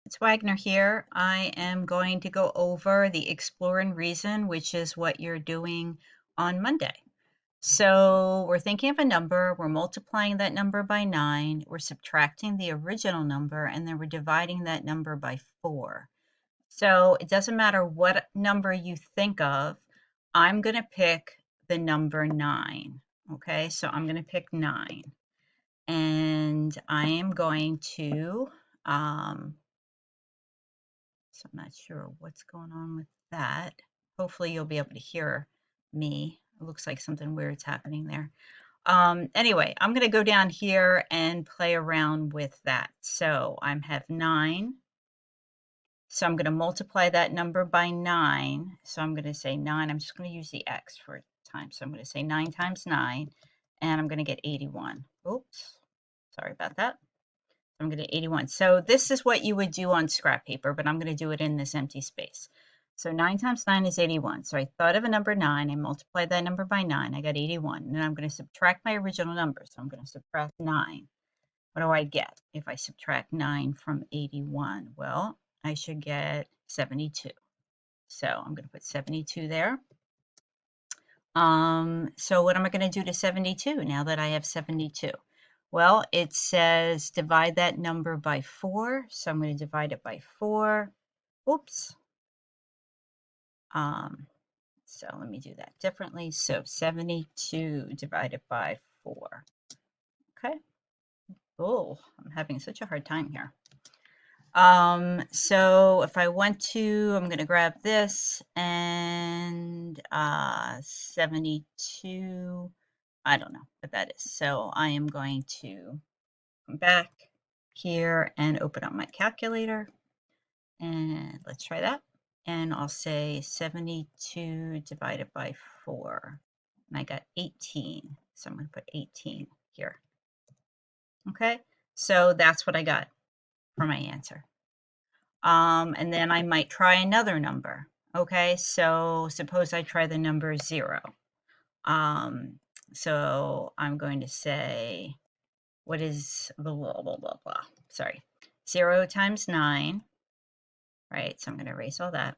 It's Wagner here. I am going to go over the Explore and Reason, which is what you're doing on Monday. So we're thinking of a number, we're multiplying that number by 9, we're subtracting the original number, and then we're dividing that number by 4. So it doesn't matter what number you think of, I'm going to pick the number 9. Okay, so I'm going to pick 9. And I am going to so I'm not sure what's going on with that. Hopefully you'll be able to hear me. It looks like something weird's happening there. Anyway, I'm going to go down here and play around with that. So I have 9. So I'm going to multiply that number by 9. So I'm going to say 9. I'm just going to use the X for time. So I'm going to say 9 times 9, and I'm going to get 81. Oops, sorry about that. I'm going to 81. So this is what you would do on scrap paper, but I'm going to do it in this empty space. So 9 times 9 is 81. So I thought of a number 9. I multiplied that number by 9. I got 81. And then I'm going to subtract my original number. So I'm going to subtract 9. What do I get if I subtract 9 from 81? Well, I should get 72. So I'm going to put 72 there. So what am I going to do to 72 now that I have 72? Well, it says divide that number by 4. So I'm going to divide it by 4. Oops. So let me do that differently. So 72 divided by 4. Okay. Oh, I'm having such a hard time here. So if I want to, I'm going to grab this and 72. I don't know what that is. So I am going to come back here and open up my calculator. And let's try that. And I'll say 72 divided by 4. And I got 18. So I'm going to put 18 here. Okay, so that's what I got for my answer. And then I might try another number. Okay, so suppose I try the number 0. So I'm going to say, what is blah, blah, blah, blah, blah. Sorry, 0 times 9, right? So I'm going to erase all that.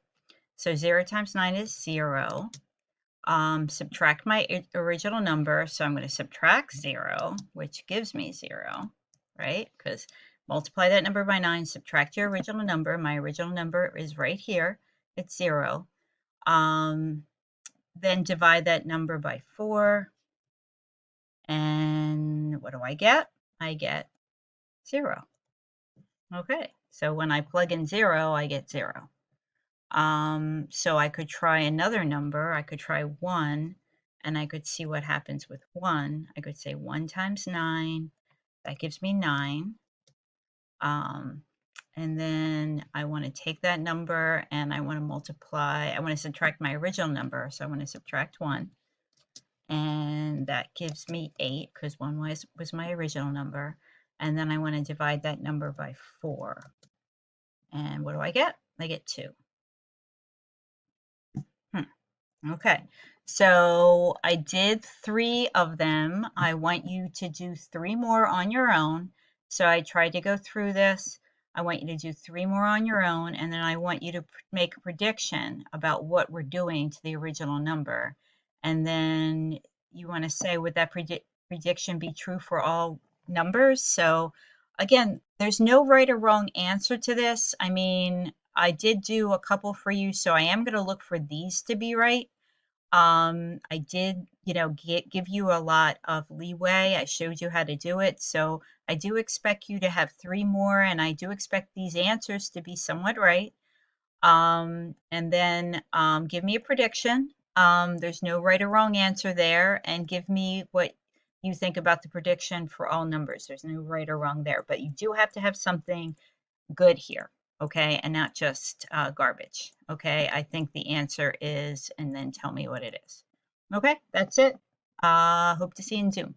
So 0 times 9 is 0. Subtract my original number. So I'm going to subtract 0, which gives me 0, right? Because multiply that number by 9, subtract your original number. My original number is right here. It's 0. Then divide that number by 4. And what do I get? I get 0. Okay, so when I plug in 0, I get 0. So I could try another number. I could try 1, and I could see what happens with 1. I could say 1 times 9. That gives me 9. And then I want to take that number and I want to multiply. I want to subtract my original number. So I want to subtract 1. And that gives me 8 because 1 was my original number. And then I want to divide that number by 4. And what do I get? I get 2. Okay, so I did 3 of them. I want you to do 3 more on your own. So I tried to go through this. I want you to do 3 more on your own, and then I want you to make a prediction about what we're doing to the original number. And then you want to say, would that prediction be true for all numbers? So again, there's no right or wrong answer to this. I mean, I did do a couple for you, so I am going to look for these to be right. I did, give you a lot of leeway. I showed you how to do it. So I do expect you to have 3 more, and I do expect these answers to be somewhat right. And then give me a prediction. There's no right or wrong answer there, and give me what you think about the prediction for all numbers. There's no right or wrong there, but you do have to have something good here, okay, and not just garbage, okay? I think the answer is, and then tell me what it is. Okay, that's it. Hope to see you in Zoom.